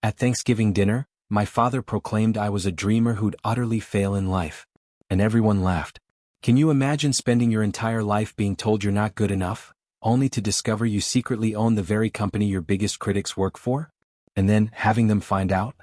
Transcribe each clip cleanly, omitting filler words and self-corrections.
At Thanksgiving dinner, my father proclaimed I was a dreamer who'd utterly fail in life. And everyone laughed. Can you imagine spending your entire life being told you're not good enough, only to discover you secretly own the very company your biggest critics work for? And then, having them find out?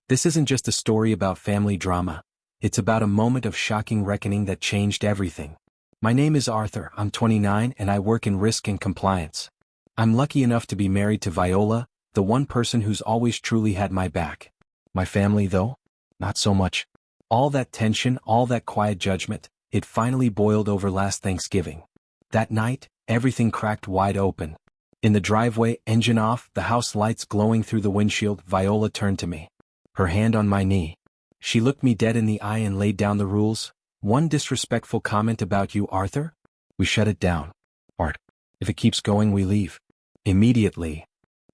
This isn't just a story about family drama. It's about a moment of shocking reckoning that changed everything. My name is Arthur, I'm 29 and I work in risk and compliance. I'm lucky enough to be married to Viola, the one person who's always truly had my back. My family, though? Not so much. All that tension, all that quiet judgment, it finally boiled over last Thanksgiving. That night, everything cracked wide open. In the driveway, engine off, the house lights glowing through the windshield, Viola turned to me. Her hand on my knee. She looked me dead in the eye and laid down the rules. One disrespectful comment about you, Arthur? We shut it down. Art. If it keeps going, we leave. Immediately.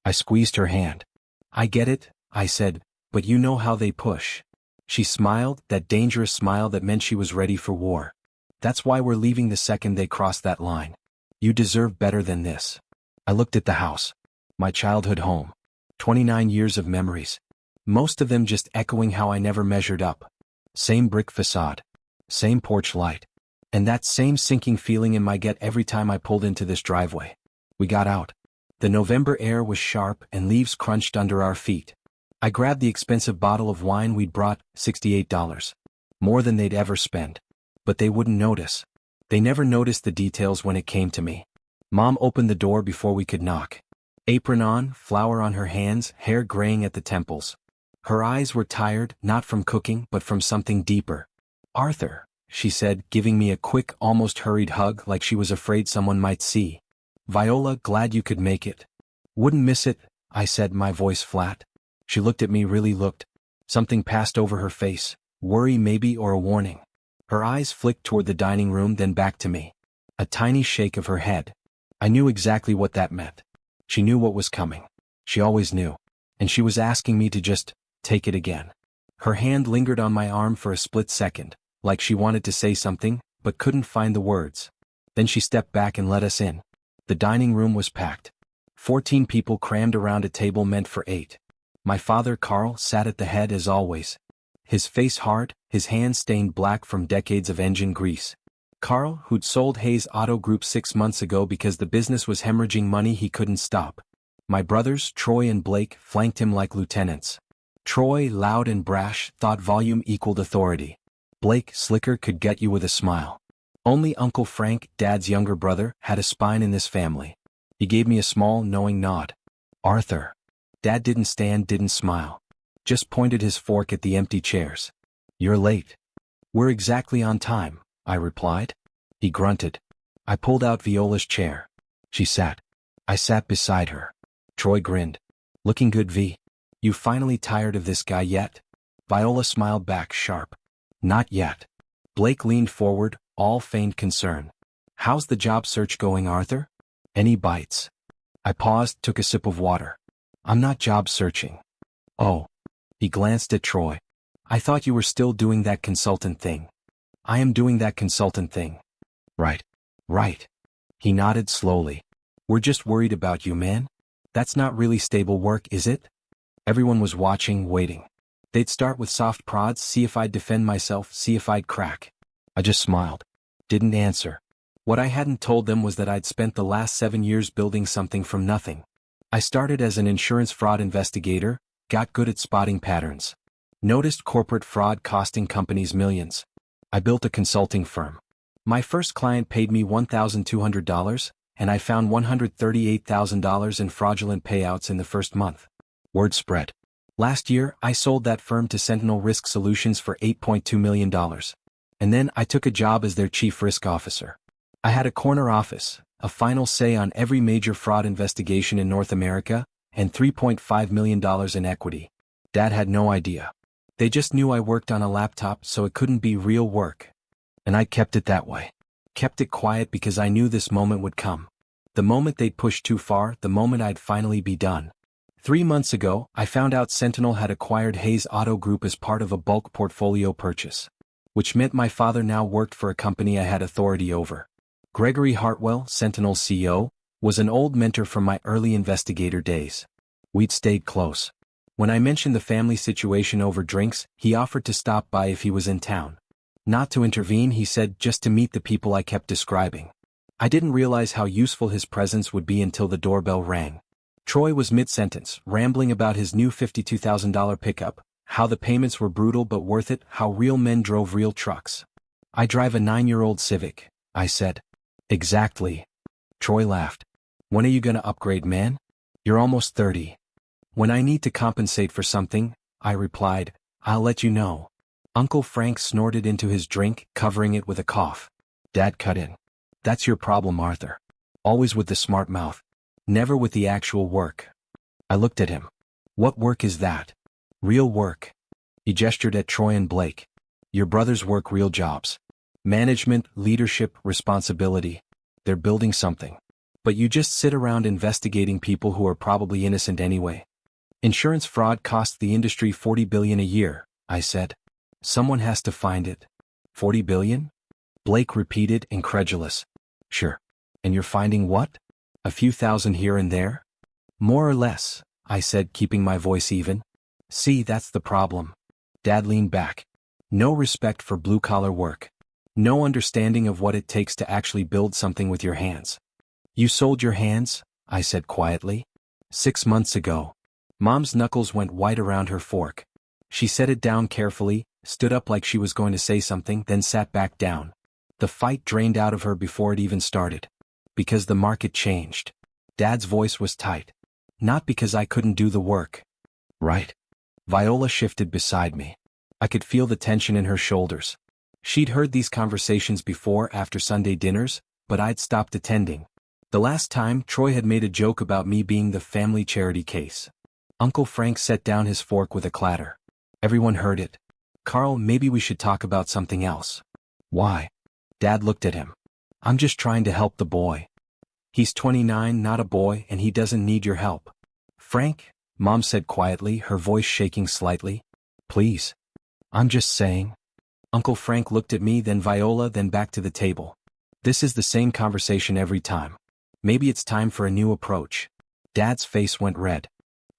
I squeezed her hand. I get it, I said, but you know how they push. She smiled, that dangerous smile that meant she was ready for war. That's why we're leaving the second they cross that line. You deserve better than this. I looked at the house. My childhood home. 29 years of memories. Most of them just echoing how I never measured up. Same brick facade. Same porch light. And that same sinking feeling in my gut every time I pulled into this driveway. We got out. The November air was sharp and leaves crunched under our feet. I grabbed the expensive bottle of wine we'd brought, $68. More than they'd ever spend. But they wouldn't notice. They never noticed the details when it came to me. Mom opened the door before we could knock. Apron on, flour on her hands, hair graying at the temples. Her eyes were tired, not from cooking, but from something deeper. Arthur, she said, giving me a quick, almost hurried hug like she was afraid someone might see. Viola, glad you could make it. Wouldn't miss it, I said, my voice flat. She looked at me, really looked. Something passed over her face, worry maybe or a warning. Her eyes flicked toward the dining room, then back to me. A tiny shake of her head. I knew exactly what that meant. She knew what was coming. She always knew. And she was asking me to just take it again. Her hand lingered on my arm for a split second, like she wanted to say something, but couldn't find the words. Then she stepped back and let us in. The dining room was packed. 14 people crammed around a table meant for 8. My father, Carl, sat at the head as always. His face hard, his hands stained black from decades of engine grease. Carl, who'd sold Hayes Auto Group 6 months ago because the business was hemorrhaging money he couldn't stop. My brothers, Troy and Blake, flanked him like lieutenants. Troy, loud and brash, thought volume equaled authority. Blake, slicker, could get you with a smile. Only Uncle Frank, Dad's younger brother, had a spine in this family. He gave me a small, knowing nod. Arthur. Dad didn't stand, didn't smile. Just pointed his fork at the empty chairs. You're late. We're exactly on time, I replied. He grunted. I pulled out Viola's chair. She sat. I sat beside her. Troy grinned. Looking good, V. You finally tired of this guy yet? Viola smiled back, sharp. Not yet. Blake leaned forward, all feigned concern. How's the job search going, Arthur? Any bites? I paused, took a sip of water. I'm not job searching. Oh. He glanced at Troy. I thought you were still doing that consultant thing. I am doing that consultant thing. Right. Right. He nodded slowly. We're just worried about you, man. That's not really stable work, is it? Everyone was watching, waiting. They'd start with soft prods, see if I'd defend myself, see if I'd crack. I just smiled. Didn't answer. What I hadn't told them was that I'd spent the last 7 years building something from nothing. I started as an insurance fraud investigator, got good at spotting patterns. Noticed corporate fraud costing companies millions. I built a consulting firm. My first client paid me $1,200, and I found $138,000 in fraudulent payouts in the first month. Word spread. Last year, I sold that firm to Sentinel Risk Solutions for $8.2 million. And then I took a job as their chief risk officer. I had a corner office, a final say on every major fraud investigation in North America, and $3.5 million in equity. Dad had no idea. They just knew I worked on a laptop, so it couldn't be real work. And I kept it that way. Kept it quiet because I knew this moment would come. The moment they'd pushed too far, the moment I'd finally be done. 3 months ago, I found out Sentinel had acquired Hayes Auto Group as part of a bulk portfolio purchase, which meant my father now worked for a company I had authority over. Gregory Hartwell, Sentinel's CEO, was an old mentor from my early investigator days. We'd stayed close. When I mentioned the family situation over drinks, he offered to stop by if he was in town. Not to intervene, he said, just to meet the people I kept describing. I didn't realize how useful his presence would be until the doorbell rang. Troy was mid-sentence, rambling about his new $52,000 pickup, how the payments were brutal but worth it, how real men drove real trucks. I drive a 9-year-old Civic, I said. Exactly. Troy laughed. When are you gonna upgrade, man? You're almost 30. When I need to compensate for something, I replied, I'll let you know. Uncle Frank snorted into his drink, covering it with a cough. Dad cut in. That's your problem, Arthur. Always with the smart mouth. Never with the actual work. I looked at him. What work is that? Real work. He gestured at Troy and Blake. Your brothers work real jobs. Management, leadership, responsibility. They're building something. But you just sit around investigating people who are probably innocent anyway. Insurance fraud costs the industry $40 billion a year, I said. Someone has to find it. 40 billion? Blake repeated, incredulous. Sure. And you're finding what? A few thousand here and there? More or less, I said, keeping my voice even. See, that's the problem. Dad leaned back. No respect for blue-collar work. No understanding of what it takes to actually build something with your hands. You sold your hands? I said quietly. 6 months ago. Mom's knuckles went white around her fork. She set it down carefully, stood up like she was going to say something, then sat back down. The fight drained out of her before it even started. Because the market changed. Dad's voice was tight. Not because I couldn't do the work. Right? Viola shifted beside me. I could feel the tension in her shoulders. She'd heard these conversations before after Sunday dinners, but I'd stopped attending. The last time, Troy had made a joke about me being the family charity case. Uncle Frank set down his fork with a clatter. Everyone heard it. Carl, maybe we should talk about something else. Why? Dad looked at him. I'm just trying to help the boy. He's 29, not a boy, and he doesn't need your help. Frank, Mom said quietly, her voice shaking slightly. Please. I'm just saying. Uncle Frank looked at me, then Viola, then back to the table. This is the same conversation every time. Maybe it's time for a new approach. Dad's face went red.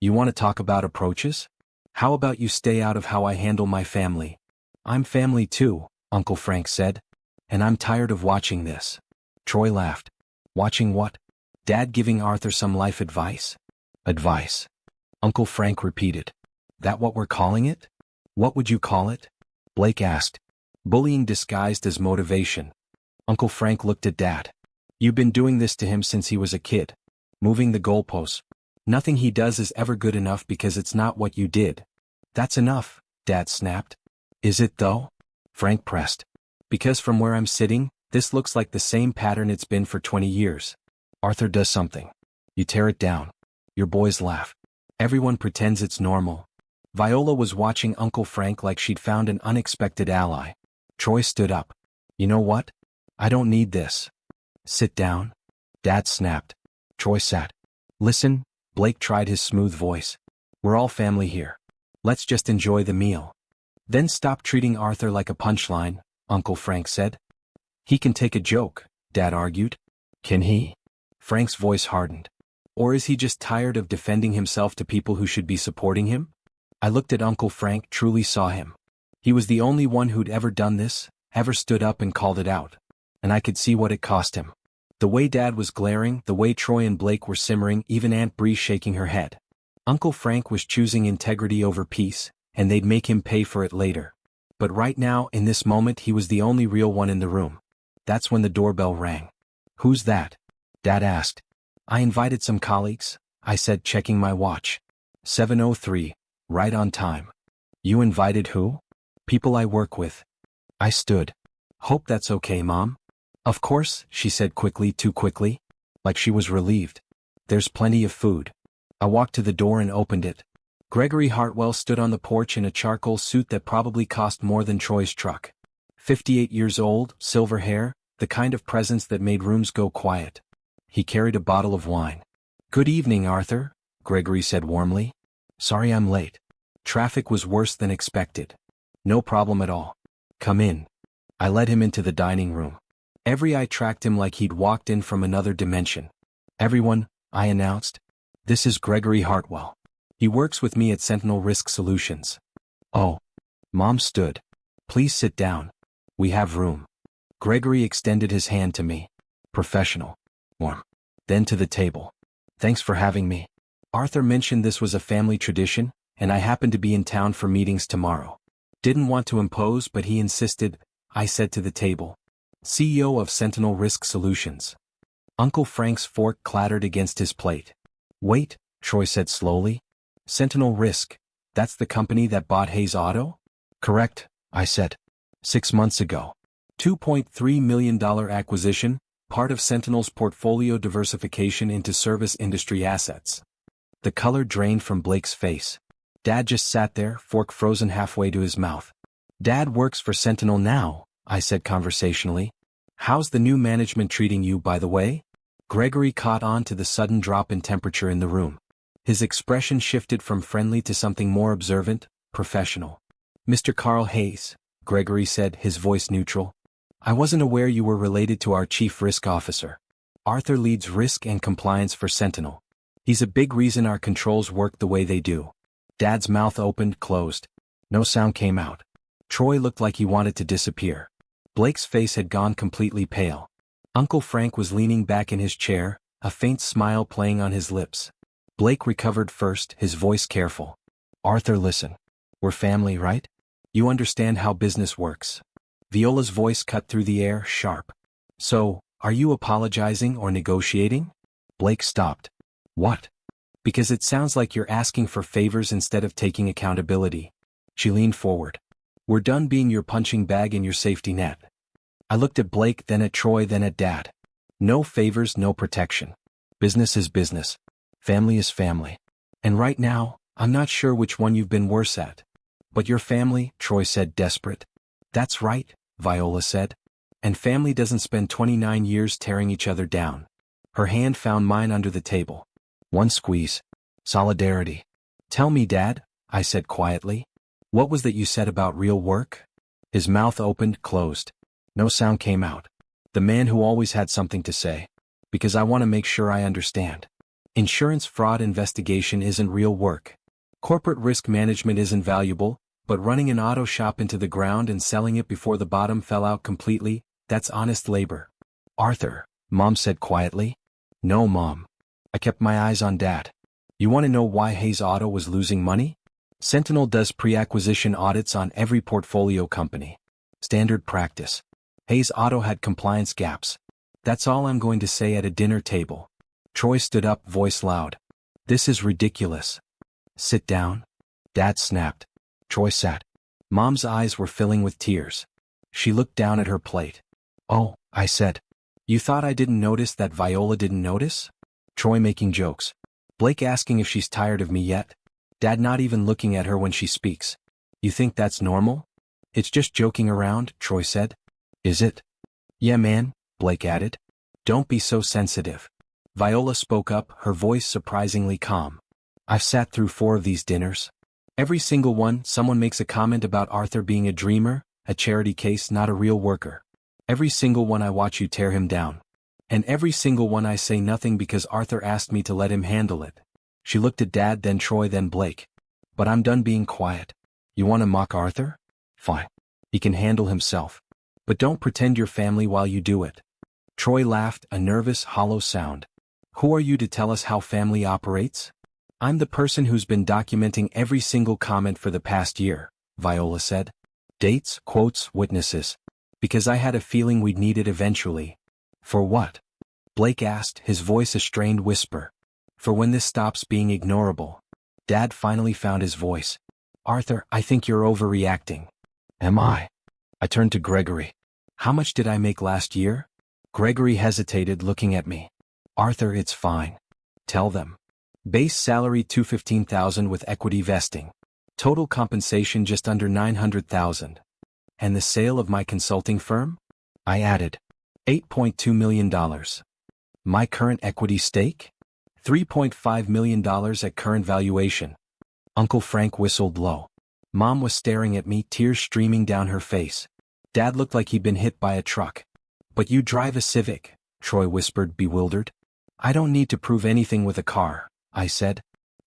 You want to talk about approaches? How about you stay out of how I handle my family? I'm family too, Uncle Frank said. And I'm tired of watching this. Troy laughed. Watching what? Dad giving Arthur some life advice? Advice. Uncle Frank repeated. That what we're calling it? What would you call it? Blake asked. Bullying disguised as motivation. Uncle Frank looked at Dad. You've been doing this to him since he was a kid. Moving the goalposts. Nothing he does is ever good enough because it's not what you did. That's enough, Dad snapped. Is it though? Frank pressed. Because from where I'm sitting, this looks like the same pattern it's been for 20 years. Arthur does something. You tear it down. Your boys laugh. Everyone pretends it's normal. Viola was watching Uncle Frank like she'd found an unexpected ally. Troy stood up. You know what? I don't need this. Sit down. Dad snapped. Troy sat. Listen, Blake tried his smooth voice. We're all family here. Let's just enjoy the meal. Then stop treating Arthur like a punchline, Uncle Frank said. He can take a joke, Dad argued. Can he? Frank's voice hardened. Or is he just tired of defending himself to people who should be supporting him? I looked at Uncle Frank, truly saw him. He was the only one who'd ever done this, ever stood up and called it out. And I could see what it cost him. The way Dad was glaring, the way Troy and Blake were simmering, even Aunt Bree shaking her head. Uncle Frank was choosing integrity over peace, and they'd make him pay for it later. But right now, in this moment, he was the only real one in the room. That's when the doorbell rang. Who's that? Dad asked. I invited some colleagues, I said, checking my watch. 7:03, right on time. You invited who? People I work with. I stood. Hope that's okay, Mom. Of course, she said quickly, too quickly. Like she was relieved. There's plenty of food. I walked to the door and opened it. Gregory Hartwell stood on the porch in a charcoal suit that probably cost more than Troy's truck. 58 years old, silver hair, the kind of presence that made rooms go quiet. He carried a bottle of wine. Good evening, Arthur, Gregory said warmly. Sorry I'm late. Traffic was worse than expected. No problem at all. Come in. I led him into the dining room. Every eye tracked him like he'd walked in from another dimension. Everyone, I announced. This is Gregory Hartwell. He works with me at Sentinel Risk Solutions. Oh. Mom stood. Please sit down. We have room. Gregory extended his hand to me. Professional. Warm. Then to the table. Thanks for having me. Arthur mentioned this was a family tradition, and I happened to be in town for meetings tomorrow. Didn't want to impose, but he insisted, I said to the table. CEO of Sentinel Risk Solutions. Uncle Frank's fork clattered against his plate. Wait, Troy said slowly. Sentinel Risk, that's the company that bought Hayes Auto? Correct, I said. 6 months ago. $2.3 million acquisition, part of Sentinel's portfolio diversification into service industry assets. The color drained from Blake's face. Dad just sat there, fork frozen halfway to his mouth. Dad works for Sentinel now, I said conversationally. How's the new management treating you, by the way? Gregory caught on to the sudden drop in temperature in the room. His expression shifted from friendly to something more observant, professional. Mr. Carl Hayes, Gregory said, his voice neutral. I wasn't aware you were related to our chief risk officer. Arthur leads risk and compliance for Sentinel. He's a big reason our controls work the way they do. Dad's mouth opened, closed. No sound came out. Troy looked like he wanted to disappear. Blake's face had gone completely pale. Uncle Frank was leaning back in his chair, a faint smile playing on his lips. Blake recovered first, his voice careful. Arthur, listen. We're family, right? You understand how business works. Viola's voice cut through the air, sharp. So, are you apologizing or negotiating? Blake stopped. What? Because it sounds like you're asking for favors instead of taking accountability. She leaned forward. We're done being your punching bag and your safety net. I looked at Blake, then at Troy, then at Dad. No favors, no protection. Business is business. Family is family. And right now, I'm not sure which one you've been worse at. But your family, Troy said, desperate. That's right, Viola said. And family doesn't spend 29 years tearing each other down. Her hand found mine under the table. One squeeze. Solidarity. Tell me, Dad, I said quietly. What was that you said about real work? His mouth opened, closed. No sound came out. The man who always had something to say. Because I want to make sure I understand. Insurance fraud investigation isn't real work. Corporate risk management isn't valuable, but running an auto shop into the ground and selling it before the bottom fell out completely, that's honest labor. Arthur, Mom said quietly. No, Mom. I kept my eyes on Dad. You want to know why Hayes Auto was losing money? Sentinel does pre-acquisition audits on every portfolio company. Standard practice. Hayes Auto had compliance gaps. That's all I'm going to say at a dinner table. Troy stood up, voice loud. This is ridiculous. Sit down. Dad snapped. Troy sat. Mom's eyes were filling with tears. She looked down at her plate. Oh, I said. You thought I didn't notice that Viola didn't notice? Troy making jokes. Blake asking if she's tired of me yet. Dad not even looking at her when she speaks. You think that's normal? It's just joking around, Troy said. Is it? Yeah, man, Blake added. Don't be so sensitive. Viola spoke up, her voice surprisingly calm. I've sat through 4 of these dinners. Every single one, someone makes a comment about Arthur being a dreamer, a charity case, not a real worker. Every single one I watch you tear him down. And every single one I say nothing because Arthur asked me to let him handle it. She looked at Dad, then Troy, then Blake. But I'm done being quiet. You want to mock Arthur? Fine. He can handle himself. But don't pretend you're family while you do it. Troy laughed, a nervous, hollow sound. Who are you to tell us how family operates? I'm the person who's been documenting every single comment for the past year, Viola said. Dates, quotes, witnesses. Because I had a feeling we'd need it eventually. For what? Blake asked, his voice a strained whisper. For when this stops being ignorable. Dad finally found his voice. Arthur, I think you're overreacting. Am I? I turned to Gregory. How much did I make last year? Gregory hesitated, looking at me. Arthur, it's fine. Tell them. Base salary $215,000 with equity vesting. Total compensation just under $900,000. And the sale of my consulting firm? I added. $8.2 million. My current equity stake? $3.5 million at current valuation. Uncle Frank whistled low. Mom was staring at me, tears streaming down her face. Dad looked like he'd been hit by a truck. But you drive a Civic, Troy whispered, bewildered. I don't need to prove anything with a car, I said.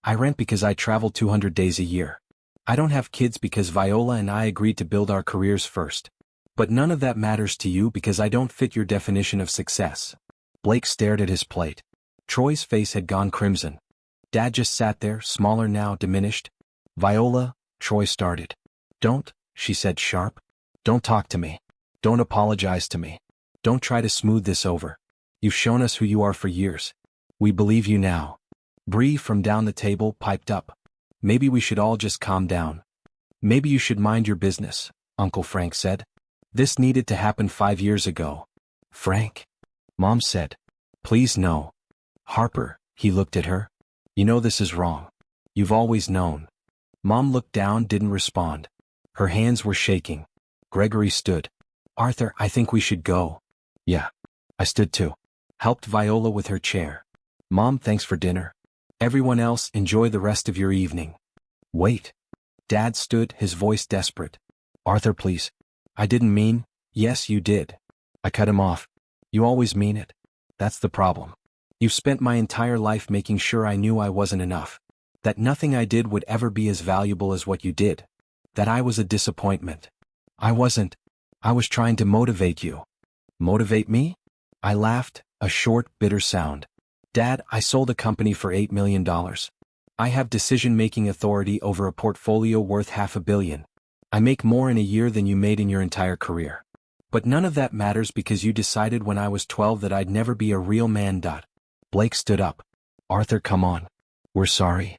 I rent because I travel 200 days a year. I don't have kids because Viola and I agreed to build our careers first. But none of that matters to you because I don't fit your definition of success. Blake stared at his plate. Troy's face had gone crimson. Dad just sat there, smaller now, diminished. Viola, Troy started. Don't, she said sharp. Don't talk to me. Don't apologize to me. Don't try to smooth this over. You've shown us who you are for years. We believe you now. Bree from down the table piped up. Maybe we should all just calm down. Maybe you should mind your business, Uncle Frank said. This needed to happen 5 years ago. Frank? Mom said. Please no. Harper, he looked at her. You know this is wrong. You've always known. Mom looked down, didn't respond. Her hands were shaking. Gregory stood. Arthur, I think we should go. Yeah. I stood too. Helped Viola with her chair. Mom, thanks for dinner. Everyone else, enjoy the rest of your evening. Wait. Dad stood, his voice desperate. Arthur, please. I didn't mean. Yes, you did. I cut him off. You always mean it. That's the problem. You've spent my entire life making sure I knew I wasn't enough. That nothing I did would ever be as valuable as what you did. That I was a disappointment. I wasn't. I was trying to motivate you. Motivate me? I laughed, a short, bitter sound. Dad, I sold a company for $8 million. I have decision-making authority over a portfolio worth $500 million. I make more in a year than you made in your entire career. But none of that matters because you decided when I was 12 that I'd never be a real man. Blake stood up. Arthur, come on. We're sorry.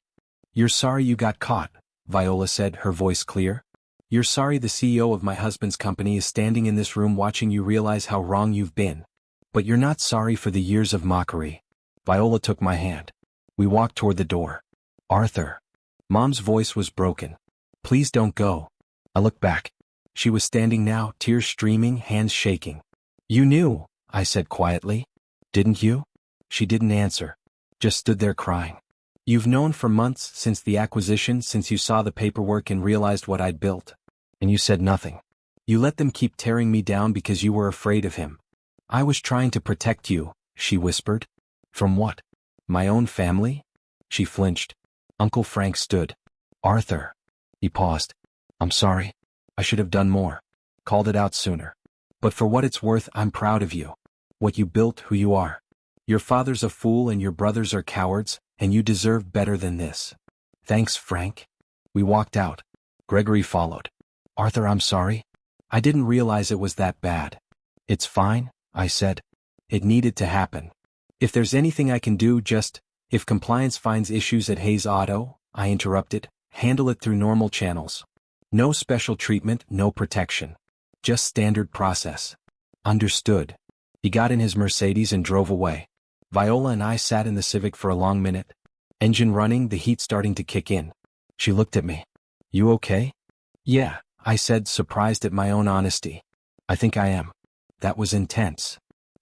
You're sorry you got caught, Viola said, her voice clear. You're sorry the CEO of my husband's company is standing in this room watching you realize how wrong you've been. But you're not sorry for the years of mockery. Viola took my hand. We walked toward the door. Arthur. Mom's voice was broken. Please don't go. I looked back. She was standing now, tears streaming, hands shaking. You knew, I said quietly. Didn't you? She didn't answer. Just stood there crying. You've known for months, since the acquisition, since you saw the paperwork and realized what I'd built. And you said nothing. You let them keep tearing me down because you were afraid of him. I was trying to protect you, she whispered. From what? My own family? She flinched. Uncle Frank stood. Arthur. He paused. I'm sorry. I should have done more. Called it out sooner. But for what it's worth, I'm proud of you. What you built, who you are. Your father's a fool and your brothers are cowards, and you deserve better than this. Thanks, Frank. We walked out. Gregory followed. Arthur, I'm sorry. I didn't realize it was that bad. It's fine, I said. It needed to happen. If there's anything I can do, if compliance finds issues at Hayes Auto, I interrupted, handle it through normal channels. No special treatment, no protection. Just standard process. Understood. He got in his Mercedes and drove away. Viola and I sat in the Civic for a long minute. Engine running, the heat starting to kick in. She looked at me. You okay? Yeah, I said, surprised at my own honesty. I think I am. That was intense.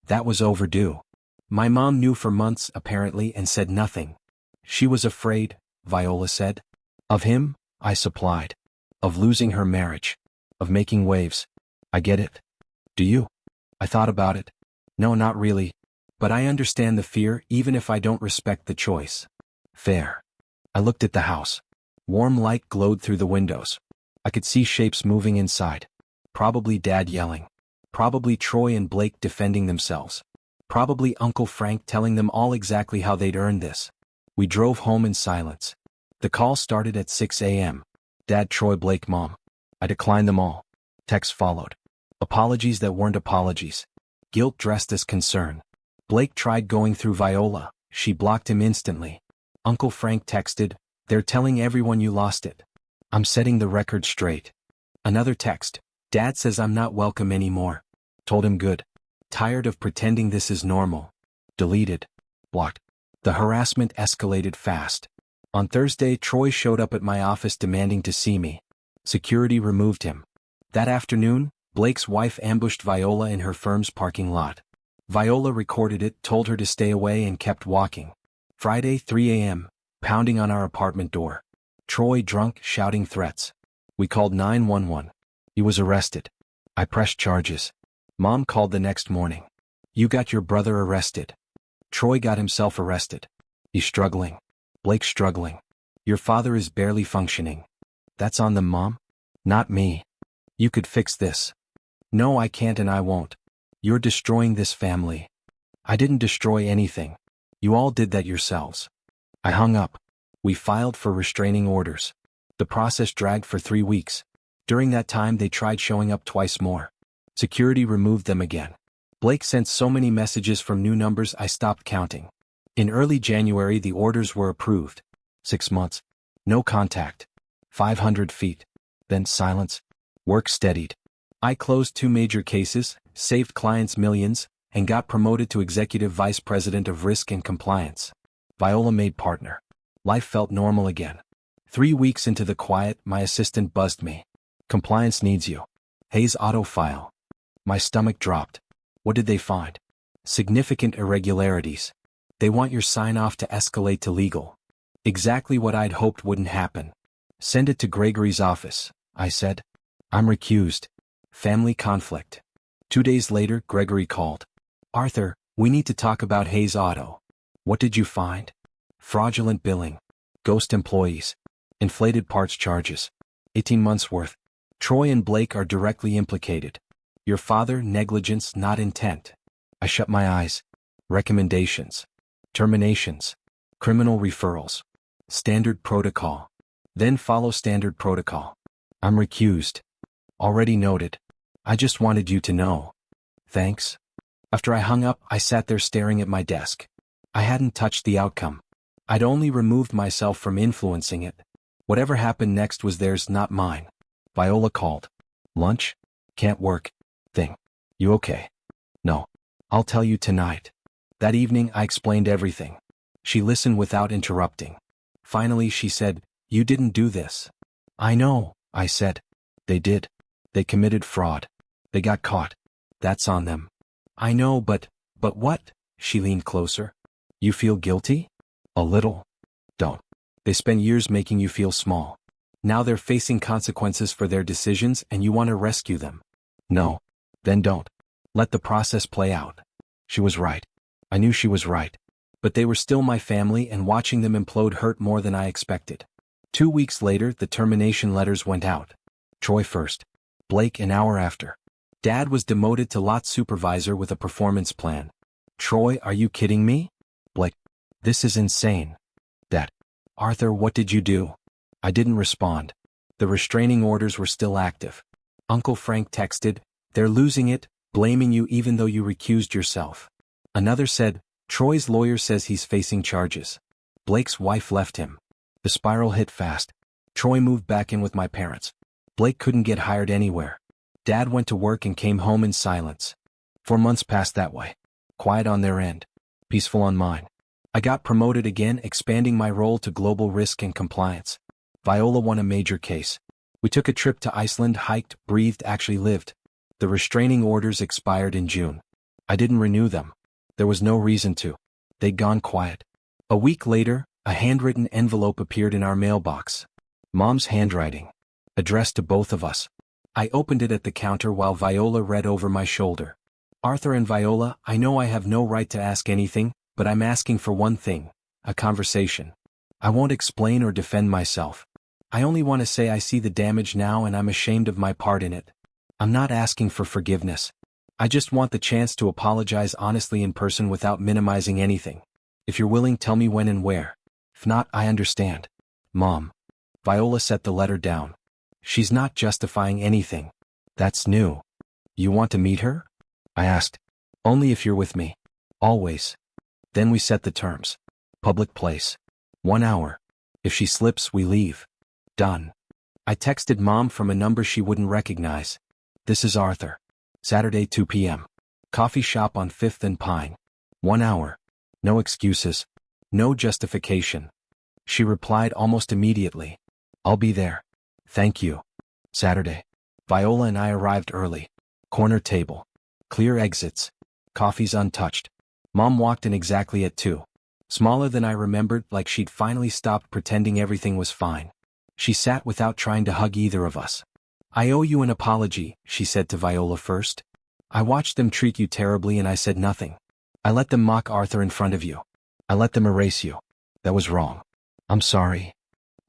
That was overdue. My mom knew for months, apparently, and said nothing. She was afraid, Viola said. Of him, I supplied. Of losing her marriage. Of making waves. I get it. Do you? I thought about it. No, not really. But I understand the fear, even if I don't respect the choice. Fair. I looked at the house. Warm light glowed through the windows. I could see shapes moving inside. Probably Dad yelling. Probably Troy and Blake defending themselves. Probably Uncle Frank telling them all exactly how they'd earned this. We drove home in silence. The call started at 6 a.m. Dad, Troy, Blake, Mom. I declined them all. Texts followed. Apologies that weren't apologies. Guilt dressed as concern. Blake tried going through Viola. She blocked him instantly. Uncle Frank texted, they're telling everyone you lost it. I'm setting the record straight. Another text. Dad says I'm not welcome anymore. Told him good. Tired of pretending this is normal. Deleted. Blocked. The harassment escalated fast. On Thursday, Troy showed up at my office demanding to see me. Security removed him. That afternoon, Blake's wife ambushed Viola in her firm's parking lot. Viola recorded it, told her to stay away, and kept walking. Friday, 3 a.m., pounding on our apartment door. Troy drunk, shouting threats. We called 911. He was arrested. I pressed charges. Mom called the next morning. You got your brother arrested. Troy got himself arrested. He's struggling. Blake's struggling. Your father is barely functioning. That's on them, Mom? Not me. You could fix this. No, I can't and I won't. You're destroying this family. I didn't destroy anything. You all did that yourselves. I hung up. We filed for restraining orders. The process dragged for 3 weeks. During that time they tried showing up twice more. Security removed them again. Blake sent so many messages from new numbers I stopped counting. In early January the orders were approved. 6 months. No contact. 500 feet. Then silence. Work steadied. I closed 2 major cases, saved clients millions, and got promoted to Executive Vice President of Risk and Compliance. Viola made partner. Life felt normal again. 3 weeks into the quiet, my assistant buzzed me. Compliance needs you. Hayes auto file. My stomach dropped. What did they find? Significant irregularities. They want your sign-off to escalate to legal. Exactly what I'd hoped wouldn't happen. Send it to Gregory's office, I said. I'm recused. Family conflict. 2 days later, Gregory called. Arthur, we need to talk about Hayes Auto. What did you find? Fraudulent billing. Ghost employees. Inflated parts charges. 18 months worth. Troy and Blake are directly implicated. Your father, negligence, not intent. I shut my eyes. Recommendations. Terminations. Criminal referrals. Standard protocol. Then follow standard protocol. I'm recused. Already noted. I just wanted you to know. Thanks. After I hung up, I sat there staring at my desk. I hadn't touched the outcome. I'd only removed myself from influencing it. Whatever happened next was theirs, not mine. Viola called. Lunch? Can't work. Thing. You okay? No. I'll tell you tonight. That evening I explained everything. She listened without interrupting. Finally she said, You didn't do this. I know, I said. They did. They committed fraud. They got caught. That's on them. I know, but what? She leaned closer. You feel guilty? A little. Don't. They spent years making you feel small. Now they're facing consequences for their decisions and you want to rescue them. No. Then don't. Let the process play out. She was right. I knew she was right. But they were still my family and watching them implode hurt more than I expected. 2 weeks later, the termination letters went out. Troy first. Blake an hour after. Dad was demoted to lot supervisor with a performance plan. Troy, are you kidding me? Blake. This is insane. Dad. Arthur, what did you do? I didn't respond. The restraining orders were still active. Uncle Frank texted, They're losing it, blaming you even though you recused yourself. Another said, Troy's lawyer says he's facing charges. Blake's wife left him. The spiral hit fast. Troy moved back in with my parents. Blake couldn't get hired anywhere. Dad went to work and came home in silence. 4 months passed that way. Quiet on their end. Peaceful on mine. I got promoted again, expanding my role to global risk and compliance. Viola won a major case. We took a trip to Iceland, hiked, breathed, actually lived. The restraining orders expired in June. I didn't renew them. There was no reason to. They'd gone quiet. A week later, a handwritten envelope appeared in our mailbox. Mom's handwriting. Addressed to both of us. I opened it at the counter while Viola read over my shoulder. Arthur and Viola, I know I have no right to ask anything, but I'm asking for one thing. A conversation. I won't explain or defend myself. I only want to say I see the damage now and I'm ashamed of my part in it. I'm not asking for forgiveness. I just want the chance to apologize honestly in person without minimizing anything. If you're willing, tell me when and where. If not, I understand. Mom. Viola set the letter down. She's not justifying anything. That's new. You want to meet her? I asked. Only if you're with me. Always. Then we set the terms. Public place. 1 hour. If she slips, we leave. Done. I texted Mom from a number she wouldn't recognize. This is Arthur. Saturday 2 p.m. Coffee shop on 5th and Pine. 1 hour. No excuses. No justification. She replied almost immediately. I'll be there. Thank you. Saturday. Viola and I arrived early. Corner table. Clear exits. Coffee's untouched. Mom walked in exactly at 2. Smaller than I remembered, like she'd finally stopped pretending everything was fine. She sat without trying to hug either of us. I owe you an apology, she said to Viola first. I watched them treat you terribly and I said nothing. I let them mock Arthur in front of you. I let them erase you. That was wrong. I'm sorry.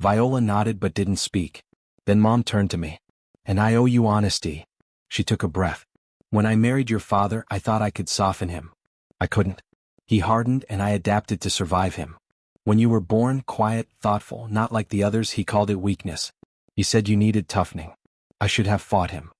Viola nodded but didn't speak. Then Mom turned to me. And I owe you honesty. She took a breath. When I married your father, I thought I could soften him. I couldn't. He hardened and I adapted to survive him. When you were born, quiet, thoughtful, not like the others, he called it weakness. He said you needed toughening. I should have fought him.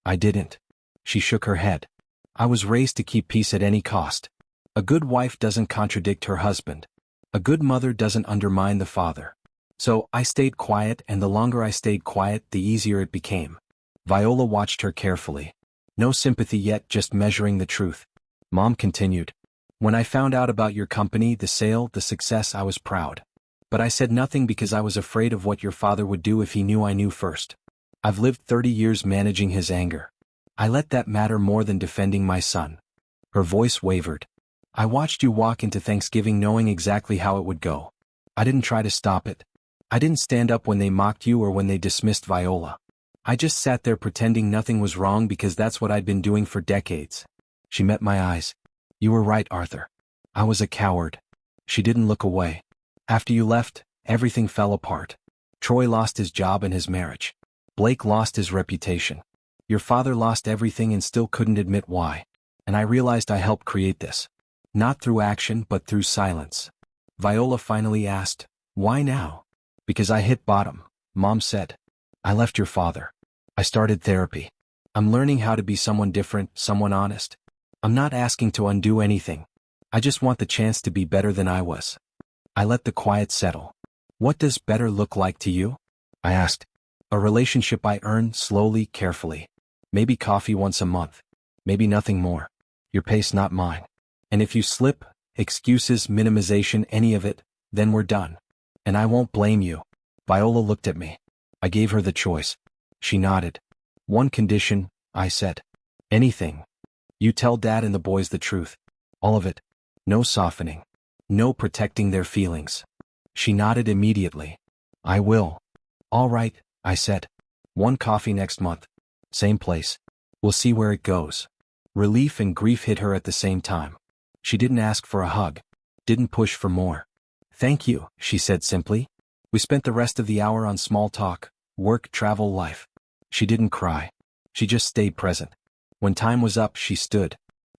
I didn't. She shook her head. I was raised to keep peace at any cost. A good wife doesn't contradict her husband. A good mother doesn't undermine the father. So I stayed quiet, and the longer I stayed quiet, the easier it became. Viola watched her carefully. No sympathy yet, just measuring the truth. Mom continued. When I found out about your company, the sale, the success, I was proud. But I said nothing because I was afraid of what your father would do if he knew I knew first. I've lived 30 years managing his anger. I let that matter more than defending my son. Her voice wavered. I watched you walk into Thanksgiving knowing exactly how it would go. I didn't try to stop it. I didn't stand up when they mocked you or when they dismissed Viola. I just sat there pretending nothing was wrong because that's what I'd been doing for decades. She met my eyes. You were right, Arthur. I was a coward. She didn't look away. After you left, everything fell apart. Troy lost his job and his marriage. Blake lost his reputation. Your father lost everything and still couldn't admit why. And I realized I helped create this. Not through action, but through silence. Viola finally asked, why now? Because I hit bottom, Mom said. I left your father. I started therapy. I'm learning how to be someone different, someone honest. I'm not asking to undo anything. I just want the chance to be better than I was. I let the quiet settle. What does better look like to you? I asked. A relationship I earn slowly, carefully. Maybe coffee once a month. Maybe nothing more. Your pace, not mine. And if you slip, excuses, minimization, any of it, then we're done. And I won't blame you. Viola looked at me. I gave her the choice. She nodded. One condition, I said. Anything. You tell Dad and the boys the truth. All of it. No softening. No protecting their feelings. She nodded immediately. I will. All right, I said. One coffee next month. Same place. We'll see where it goes. Relief and grief hit her at the same time. She didn't ask for a hug. Didn't push for more. Thank you, she said simply. We spent the rest of the hour on small talk, work, travel, life. She didn't cry. She just stayed present. When time was up, she stood.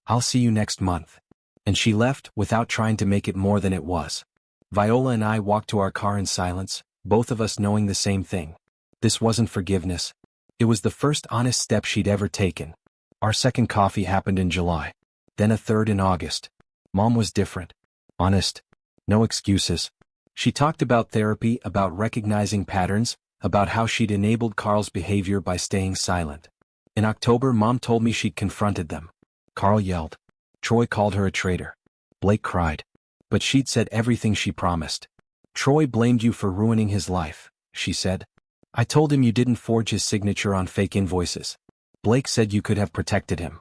I'll see you next month. And she left without trying to make it more than it was. Viola and I walked to our car in silence, both of us knowing the same thing. This wasn't forgiveness. It was the first honest step she'd ever taken. Our second coffee happened in July. Then a third in August. Mom was different. Honest. No excuses. She talked about therapy, about recognizing patterns, about how she'd enabled Carl's behavior by staying silent. In October, Mom told me she'd confronted them. Carl yelled. Troy called her a traitor. Blake cried. But she'd said everything she promised. Troy blamed you for ruining his life, she said. I told him you didn't forge his signature on fake invoices. Blake said you could have protected him.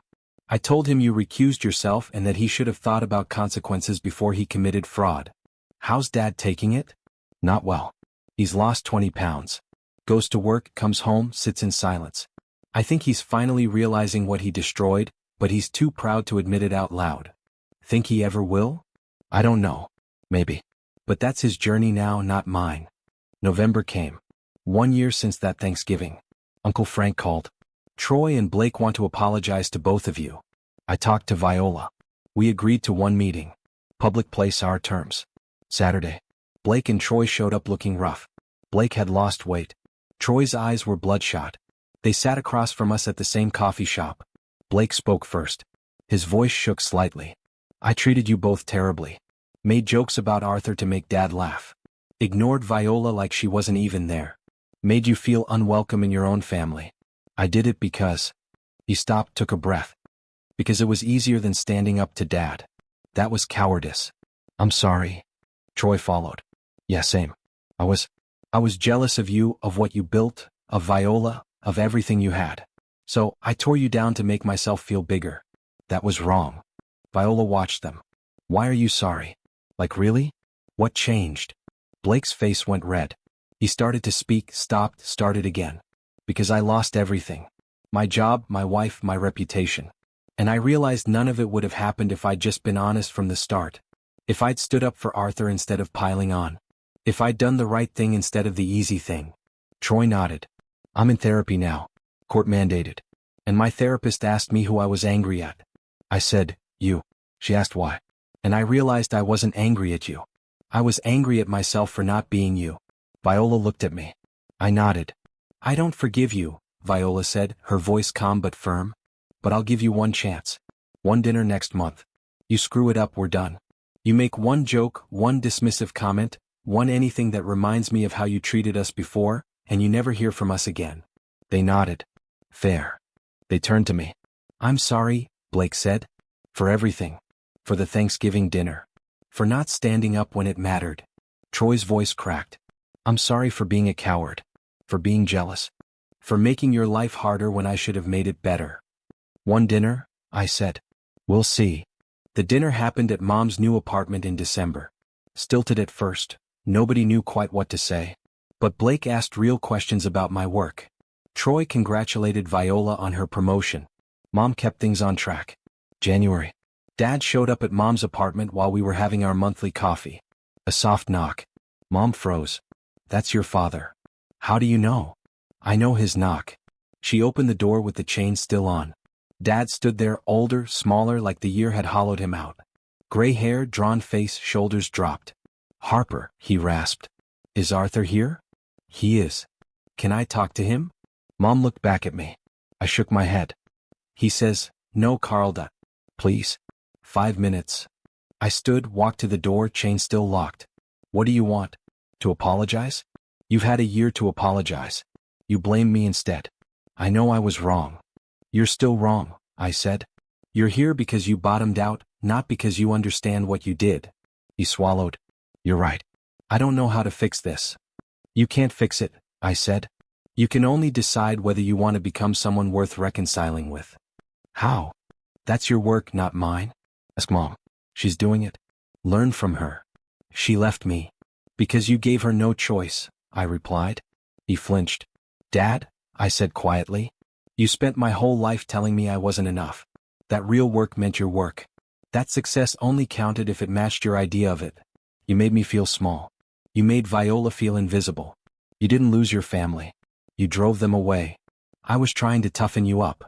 I told him you recused yourself and that he should have thought about consequences before he committed fraud. How's Dad taking it? Not well. He's lost 20 pounds. Goes to work, comes home, sits in silence. I think he's finally realizing what he destroyed, but he's too proud to admit it out loud. Think he ever will? I don't know. Maybe. But that's his journey now, not mine. November came. 1 year since that Thanksgiving. Uncle Frank called. Troy and Blake want to apologize to both of you. I talked to Viola. We agreed to one meeting. Public place, our terms. Saturday. Blake and Troy showed up looking rough. Blake had lost weight. Troy's eyes were bloodshot. They sat across from us at the same coffee shop. Blake spoke first. His voice shook slightly. I treated you both terribly. Made jokes about Arthur to make Dad laugh. Ignored Viola like she wasn't even there. Made you feel unwelcome in your own family. I did it because... He stopped, took a breath. Because it was easier than standing up to Dad. That was cowardice. I'm sorry. Troy followed. Yeah, same. I was jealous of you, of what you built, of Viola, of everything you had. So, I tore you down to make myself feel bigger. That was wrong. Viola watched them. Why are you sorry? Like really? What changed? Blake's face went red. He started to speak, stopped, started again. Because I lost everything. My job, my wife, my reputation. And I realized none of it would have happened if I'd just been honest from the start. If I'd stood up for Arthur instead of piling on. If I'd done the right thing instead of the easy thing. Troy nodded. I'm in therapy now. Court mandated. And my therapist asked me who I was angry at. I said, you. She asked why. And I realized I wasn't angry at you. I was angry at myself for not being you. Viola looked at me. I nodded. I don't forgive you, Viola said, her voice calm but firm. But I'll give you one chance. One dinner next month. You screw it up, we're done. You make one joke, one dismissive comment, one anything that reminds me of how you treated us before, and you never hear from us again. They nodded. Fair. They turned to me. I'm sorry, Blake said. For everything. For the Thanksgiving dinner. For not standing up when it mattered. Troy's voice cracked. I'm sorry for being a coward. For being jealous. For making your life harder when I should have made it better. One dinner, I said. We'll see. The dinner happened at Mom's new apartment in December. Stilted at first, nobody knew quite what to say. But Blake asked real questions about my work. Troy congratulated Viola on her promotion. Mom kept things on track. January. Dad showed up at Mom's apartment while we were having our monthly coffee. A soft knock. Mom froze. That's your father. How do you know? I know his knock. She opened the door with the chain still on. Dad stood there, older, smaller, like the year had hollowed him out. Gray hair, drawn face, shoulders dropped. Harper, he rasped. Is Arthur here? He is. Can I talk to him? Mom looked back at me. I shook my head. He says, no, Carlda. Please. 5 minutes. I stood, walked to the door, chain still locked. What do you want? To apologize? You've had a year to apologize. You blame me instead. I know I was wrong. You're still wrong, I said. You're here because you bottomed out, not because you understand what you did. He swallowed. You're right. I don't know how to fix this. You can't fix it, I said. You can only decide whether you want to become someone worth reconciling with. How? That's your work, not mine. Ask Mom. She's doing it. Learn from her. She left me. Because you gave her no choice, I replied. He flinched. Dad, I said quietly. You spent my whole life telling me I wasn't enough. That real work meant your work. That success only counted if it matched your idea of it. You made me feel small. You made Viola feel invisible. You didn't lose your family. You drove them away. I was trying to toughen you up.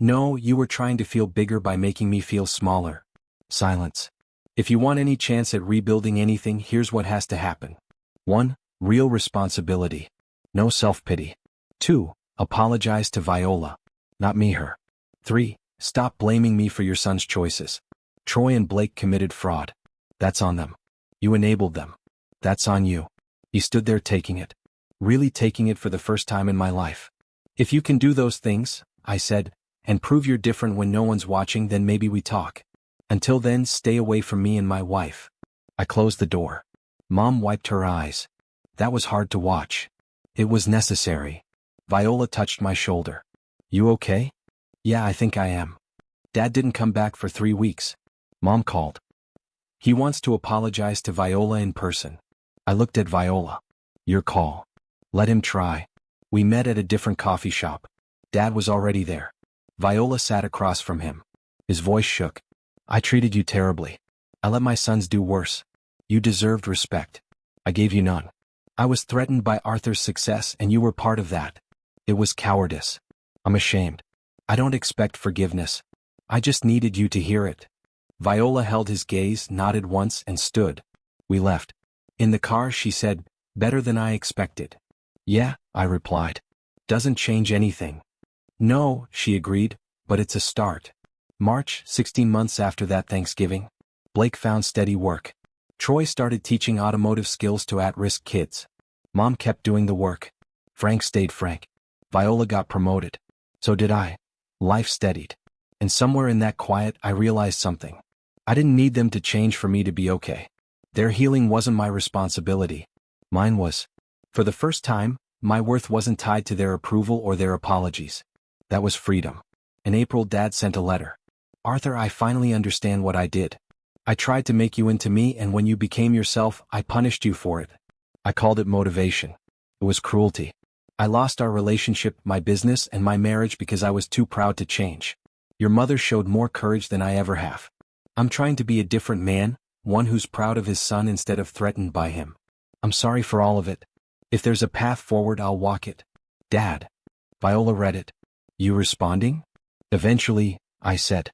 No, you were trying to feel bigger by making me feel smaller. Silence. If you want any chance at rebuilding anything, here's what has to happen. 1. Real responsibility. No self-pity. 2. Apologize to Viola. Not me, her. 3. Stop blaming me for your son's choices. Troy and Blake committed fraud. That's on them. You enabled them. That's on you. He stood there taking it. Really taking it for the first time in my life. If you can do those things, I said, and prove you're different when no one's watching, then maybe we talk. Until then, stay away from me and my wife. I closed the door. Mom wiped her eyes. That was hard to watch. It was necessary. Viola touched my shoulder. You okay? Yeah, I think I am. Dad didn't come back for 3 weeks. Mom called. He wants to apologize to Viola in person. I looked at Viola. Your call. Let him try. We met at a different coffee shop. Dad was already there. Viola sat across from him. His voice shook. I treated you terribly. I let my sons do worse. You deserved respect. I gave you none. I was threatened by Arthur's success and you were part of that. It was cowardice. I'm ashamed. I don't expect forgiveness. I just needed you to hear it. Viola held his gaze, nodded once, and stood. We left. In the car, she said, better than I expected. Yeah, I replied. Doesn't change anything. No, she agreed, but it's a start. March, 16 months after that Thanksgiving. Blake found steady work. Troy started teaching automotive skills to at-risk kids. Mom kept doing the work. Frank stayed Frank. Viola got promoted. So did I. Life steadied. And somewhere in that quiet, I realized something. I didn't need them to change for me to be okay. Their healing wasn't my responsibility. Mine was. For the first time, my worth wasn't tied to their approval or their apologies. That was freedom. In April, Dad sent a letter. Arthur, I finally understand what I did. I tried to make you into me, and when you became yourself, I punished you for it. I called it motivation. It was cruelty. I lost our relationship, my business, and my marriage because I was too proud to change. Your mother showed more courage than I ever have. I'm trying to be a different man, one who's proud of his son instead of threatened by him. I'm sorry for all of it. If there's a path forward, I'll walk it. Dad. Viola read it. You responding? Eventually, I said.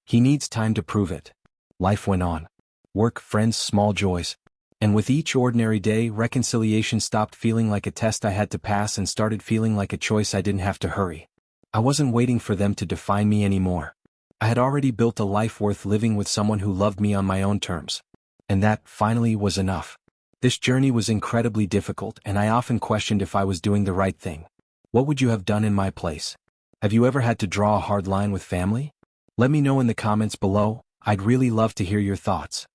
He needs time to prove it. Life went on. Work, friends, small joys. And with each ordinary day, reconciliation stopped feeling like a test I had to pass and started feeling like a choice I didn't have to hurry. I wasn't waiting for them to define me anymore. I had already built a life worth living with someone who loved me on my own terms. And that, finally, was enough. This journey was incredibly difficult, and I often questioned if I was doing the right thing. What would you have done in my place? Have you ever had to draw a hard line with family? Let me know in the comments below. I'd really love to hear your thoughts.